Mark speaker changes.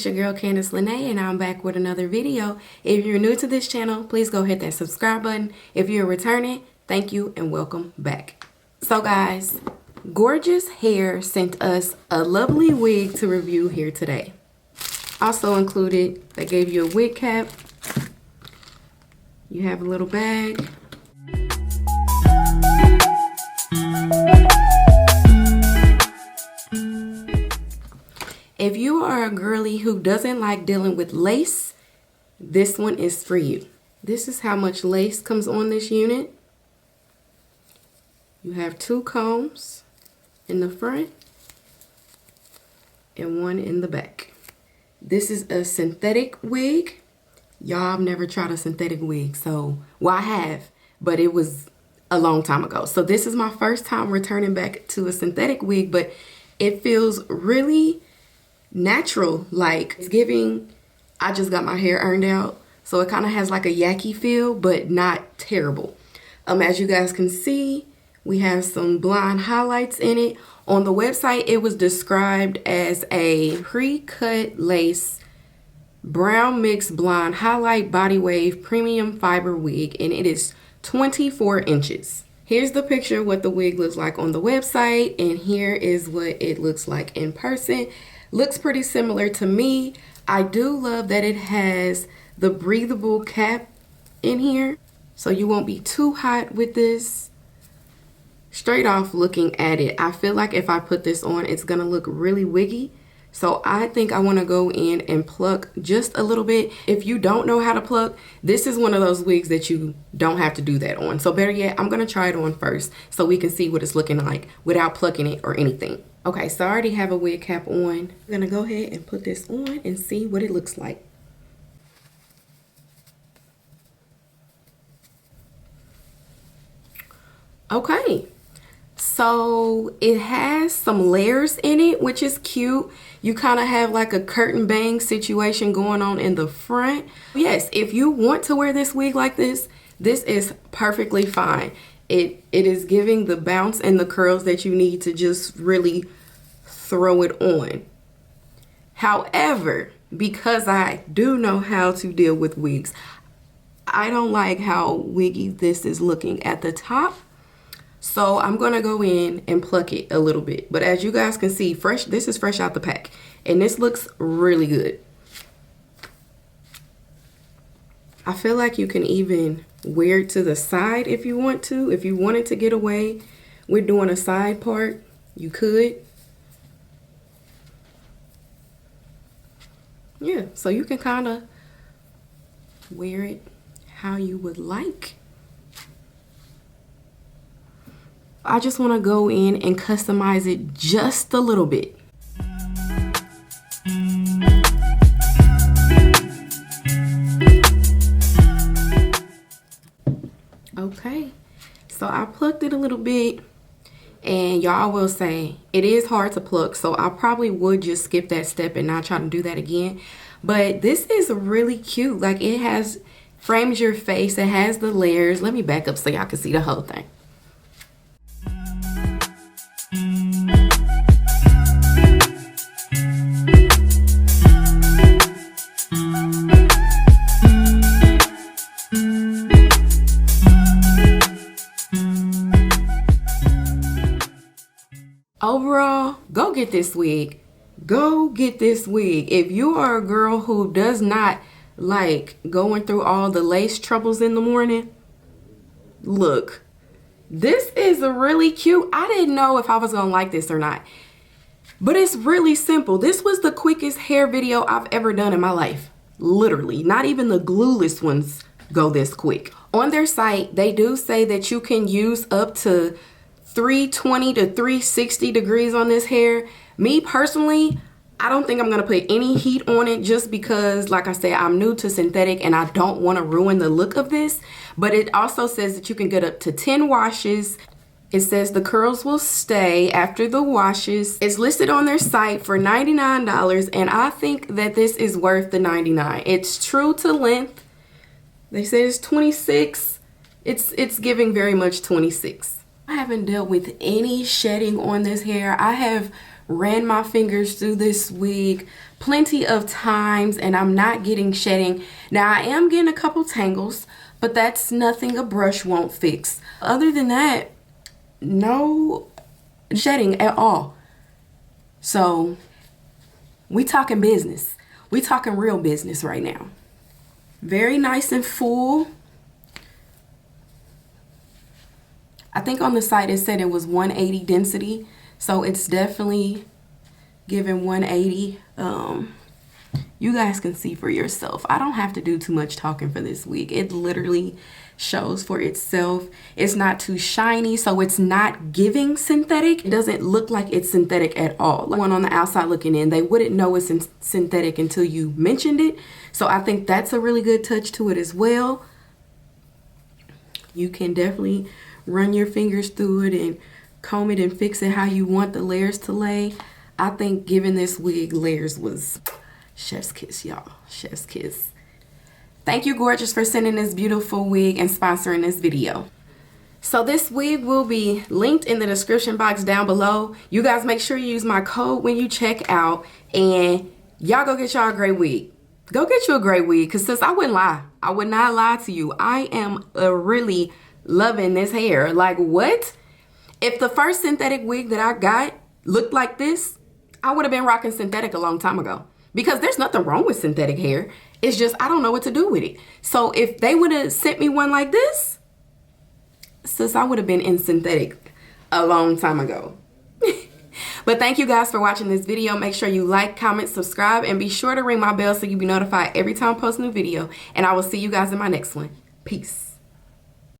Speaker 1: it's your girl Candace and I'm back with another video. If you're new to this channel, please go hit that subscribe button. If you're returning, thank you and welcome back. So guys, Gorgeous Hair sent us a lovely wig to review here today. Also included, they gave you a wig cap. You have a little bag. If you are a girly who doesn't like dealing with lace, this one is for you. This is how much lace comes on this unit. You have 2 combs in the front and 1 in the back. This is a synthetic wig. Y'all have never tried a synthetic wig, so, well, I have, but it was a long time ago. So this is my first time returning back to a synthetic wig, but it feels really natural. Like, it's giving, I just got my hair ironed out, so it kind of has like a yucky feel, but not terrible. As you guys can see, we have some blonde highlights in it. On the website, it was described as a pre-cut lace brown mixed blonde highlight body wave premium fiber wig, and it is 24 inches. Here's the picture of what the wig looks like on the website, and here is what it looks like in person. Looks pretty similar to me. I do love that it has the breathable cap in here, so you won't be too hot with this. Straight off looking at it, I feel like if I put this on, it's gonna look really wiggy. So I think I wanna go in and pluck just a little bit. If you don't know how to pluck, this is one of those wigs that you don't have to do that on. So better yet, I'm gonna try it on first so we can see what it's looking like without plucking it or anything. Okay, so I already have a wig cap on. I'm gonna go ahead and put this on and see what it looks like. Okay, so it has some layers in it, which is cute. You kind of have like a curtain bang situation going on in the front. Yes, if you want to wear this wig like this, this is perfectly fine. It is giving the bounce and the curls that you need to just really throw it on. However, because I do know how to deal with wigs, I don't like how wiggy this is looking at the top. So I'm gonna go in and pluck it a little bit. But as you guys can see, this is fresh out the pack, and this looks really good. I feel like you can even wear it to the side if you want to. If you wanted to get away with doing a side part, you could. Yeah, so you can kind of wear it how you would like. I just want to go in and customize it just a little bit. Okay, so I plucked it a little bit, and y'all will say it is hard to pluck, so I probably would just skip that step and not try to do that again. But this is really cute. Like, it has frames your face, it has the layers. Let me back up so y'all can see the whole thing. Overall, go get this wig. Go get this wig. If you are a girl who does not like going through all the lace troubles in the morning, look, this is really cute. I didn't know if I was gonna like this or not, but it's really simple. This was the quickest hair video I've ever done in my life. Literally, not even the glueless ones go this quick. On their site, they do say that you can use up to 320 to 360 degrees on this hair. Me personally, I don't think I'm gonna put any heat on it just because, like I said, I'm new to synthetic and I don't want to ruin the look of this. But it also says that you can get up to 10 washes. It says the curls will stay after the washes. It's listed on their site for $99, and I think that this is worth the $99. It's true to length. They say it's 26. It's giving very much 26. I haven't dealt with any shedding on this hair. I have ran my fingers through this wig plenty of times and I'm not getting shedding. Now I am getting a couple tangles, but that's nothing a brush won't fix. Other than that, no shedding at all. So we talking business. We talking real business right now. Very nice and full. I think on the site it said it was 180 density, so it's definitely giving 180. You guys can see for yourself. I don't have to do too much talking for this wig. It literally shows for itself. It's not too shiny, so it's not giving synthetic. It doesn't look like it's synthetic at all. Like one on the outside looking in, they wouldn't know it's synthetic until you mentioned it. So I think that's a really good touch to it as well. You can definitely run your fingers through it and comb it and fix it how you want the layers to lay. I think giving this wig layers was chef's kiss, y'all. Chef's kiss. Thank you, Gorgeous, for sending this beautiful wig and sponsoring this video. So this wig will be linked in the description box down below. You guys make sure you use my code when you check out, and y'all go get y'all a great wig. Go get you a great wig, because sis, I wouldn't lie. I would not lie to you. I am really loving this hair. Like, what? If the first synthetic wig that I got looked like this, I would have been rocking synthetic a long time ago. Because there's nothing wrong with synthetic hair. It's just I don't know what to do with it. So if they would have sent me one like this, sis, I would have been in synthetic a long time ago. But thank you guys for watching this video. Make sure you like, comment, subscribe, and be sure to ring my bell so you'll be notified every time I post a new video. And I will see you guys in my next one. Peace.